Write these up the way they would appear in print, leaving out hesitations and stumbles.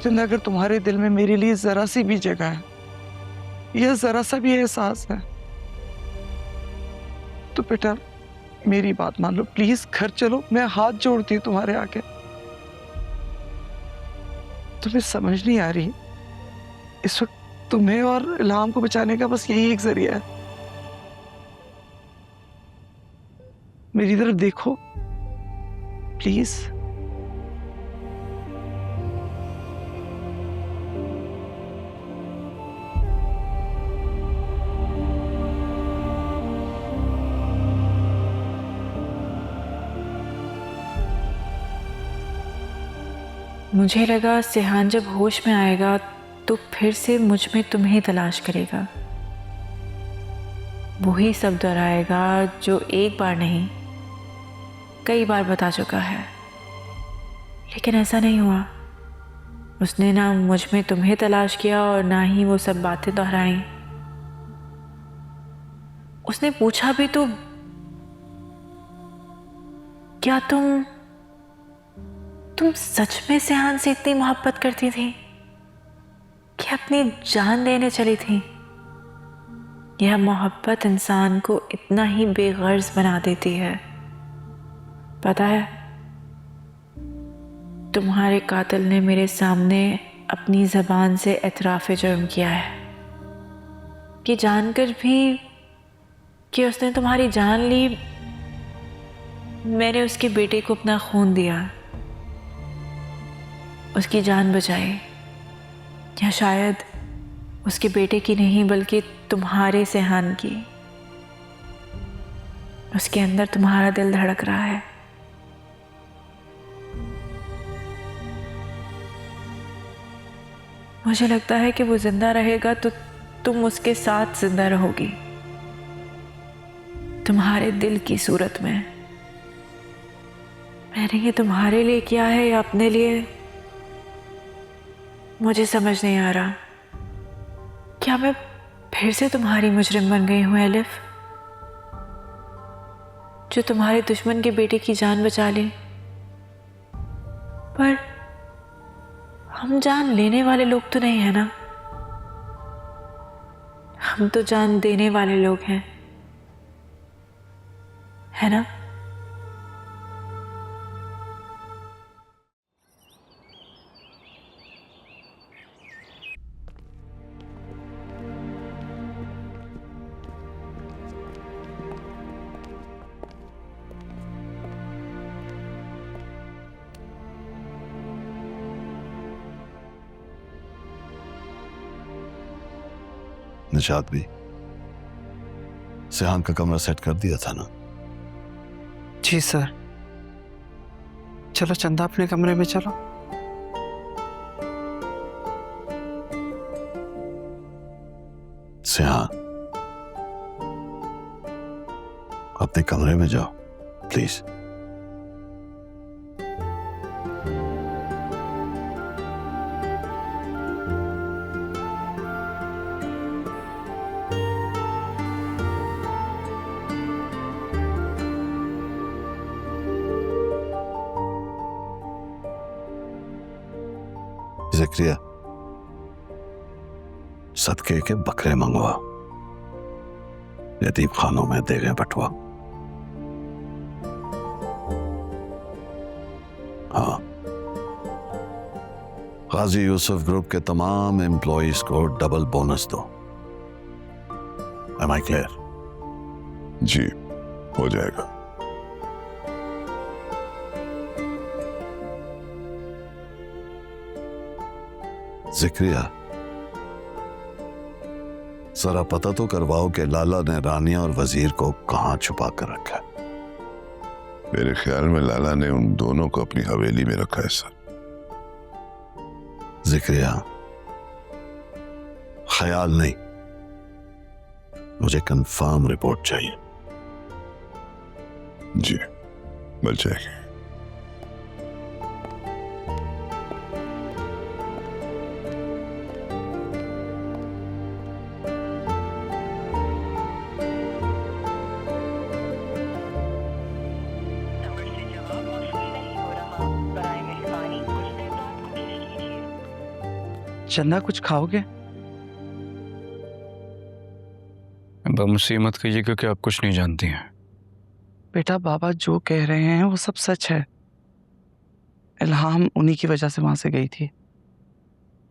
दिन अगर तुम्हारे दिल में मेरे लिए जरा सी भी जगह है या जरा सा भी एहसास है तो बेटा मेरी बात मान लो, प्लीज घर चलो। मैं हाथ जोड़ती हूँ तुम्हारे आगे। तुम्हें समझ नहीं आ रही, इस वक्त तुम्हें और इल्हाम को बचाने का बस यही एक जरिया है। मेरी तरफ देखो प्लीज। मुझे लगा सिहान जब होश में आएगा तो फिर से मुझ में तुम्हें तलाश करेगा, वही सब दोहराएगा जो एक बार नहीं कई बार बता चुका है। लेकिन ऐसा नहीं हुआ। उसने ना मुझ में तुम्हें तलाश किया और ना ही वो सब बातें दोहराई। उसने पूछा भी तो, क्या तुम सच में सिहान से इतनी मोहब्बत करती थी कि अपनी जान देने चली थी? यह मोहब्बत इंसान को इतना ही बेगर्ज बना देती है। पता है, तुम्हारे कातिल ने मेरे सामने अपनी ज़बान से एतराफ़ जुर्म किया है कि जानकर भी कि उसने तुम्हारी जान ली, मैंने उसके बेटे को अपना खून दिया, उसकी जान बचाई। या शायद उसके बेटे की नहीं बल्कि तुम्हारे सिहान की। उसके अंदर तुम्हारा दिल धड़क रहा है। मुझे लगता है कि वो जिंदा रहेगा तो तुम उसके साथ जिंदा रहोगी, तुम्हारे दिल की सूरत में। मैंने ये तुम्हारे लिए किया है या अपने लिए, मुझे समझ नहीं आ रहा। क्या मैं फिर से तुम्हारी मुजरिम बन गई हूं एलिफ, जो तुम्हारे दुश्मन के बेटे की जान बचा ली? पर हम जान लेने वाले लोग तो नहीं है ना, हम तो जान देने वाले लोग हैं, है ना? निशात भी सिहान का कमरा सेट कर दिया था ना? जी सर। चलो चंदा अपने कमरे में चलो। सिहान अपने कमरे में जाओ प्लीज। ज़िक्रिया, सदके के बकरे मंगवा, यतीम खानों में देगे बटवा। हाँ, गाजी यूसुफ ग्रुप के तमाम एम्प्लॉइज को डबल बोनस दो। Am I clear? जी, हो जाएगा। ज़िक्रिया, जरा पता तो करवाओ कि लाला ने रानिया और वजीर को कहां छुपा कर रखा है। मेरे ख्याल में लाला ने उन दोनों को अपनी हवेली में रखा है सर। ज़िक्रिया, ख्याल नहीं, मुझे कंफर्म रिपोर्ट चाहिए। जी, मिल जाएगी। चंदा कुछ खाओगे? अब मुझसे मत कहिए क्योंकि आप कुछ नहीं जानती हैं। बेटा बाबा जो कह रहे हैं वो सब सच है। इल्हाम उन्हीं की वजह से वहां से गई थी।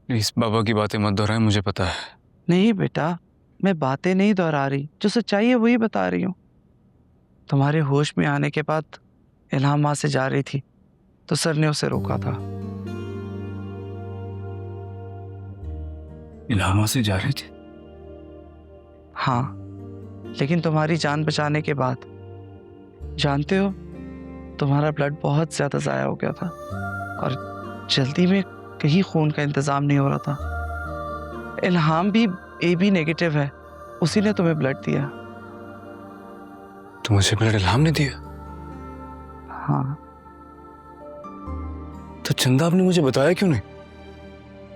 प्लीज बाबा की बातें मत दोहराएं, मुझे पता है। नहीं बेटा, मैं बातें नहीं दोहरा रही, जो सच्चाई है वही बता रही हूँ। तुम्हारे होश में आने के बाद इल्हाम वहां से जा रही थी तो सर ने उसे रोका था। इल्हामा से जा रही थी? हाँ, लेकिन तुम्हारी जान बचाने के बाद, जानते हो, तुम्हारा ब्लड बहुत ज्यादा जाया हो गया था और जल्दी में कहीं खून का इंतजाम नहीं हो रहा था। इल्हाम भी AB नेगेटिव है, उसी ने तुम्हें ब्लड दिया। तो मुझे ब्लड इल्हाम ने दिया? हाँ। तो चंदा आपने मुझे बताया क्यों नहीं?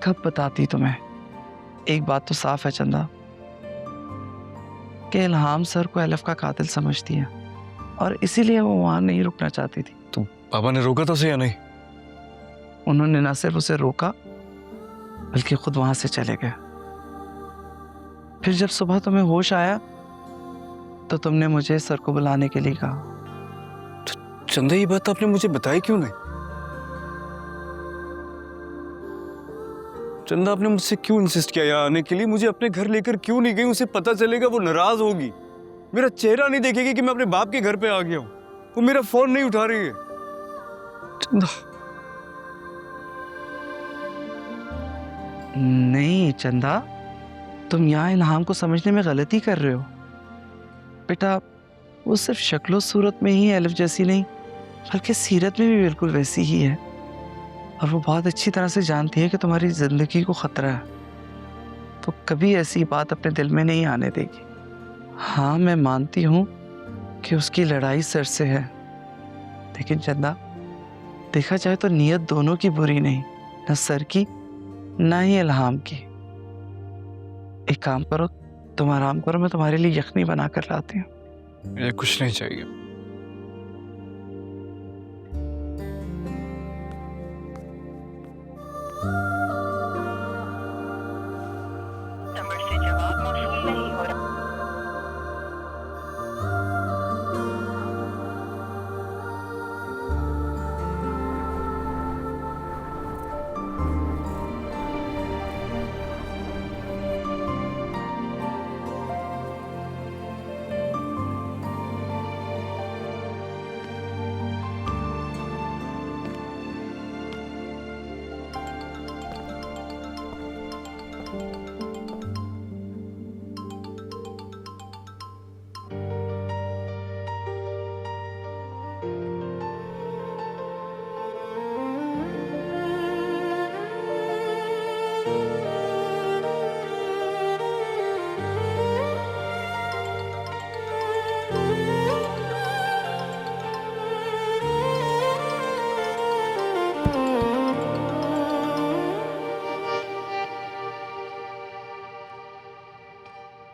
कब बताती तुम्हें? एक बात तो साफ है चंदा, कि इल्हाम सर को एलिफ का कातिल समझती है और इसीलिए वो वहां नहीं रुकना चाहती थी। तो पापा ने रोका था उसे या नहीं? उन्होंने न सिर्फ उसे रोका बल्कि खुद वहां से चले गए। फिर जब सुबह तुम्हें होश आया तो तुमने मुझे सर को बुलाने के लिए कहा। चंदा ये बात आपने मुझे बताई क्यों नहीं? चंदा आपने मुझसे क्यों इंसिस्ट किया यहाँ आने के लिए? मुझे अपने घर लेकर क्यों नहीं गई? उसे पता चलेगा वो नाराज होगी, मेरा चेहरा नहीं देखेगी कि मैं अपने बाप के घर पे आ गया हूँ। वो मेरा फोन नहीं उठा रही है। चंदा। नहीं चंदा, तुम यहाँ इल्हाम को समझने में गलती कर रहे हो। बेटा वो सिर्फ शक्लो सूरत में ही एलिफ जैसी नहीं बल्कि सीरत में भी बिल्कुल वैसी ही है और वो बहुत अच्छी तरह से जानती है कि तुम्हारी जिंदगी को खतरा है, तो कभी ऐसी बात अपने दिल में नहीं आने देगी। हाँ मैं मानती हूँ कि उसकी लड़ाई सर से है, लेकिन चंदा देखा जाए तो नीयत दोनों की बुरी नहीं, न सर की न ही इल्हाम की। एक काम करो, तुम आराम करो, मैं तुम्हारे लिए यखनी बना कर लाती हूँ। मुझे कुछ नहीं चाहिए। नंबर से जवाब मौसूल नहीं हो रहा।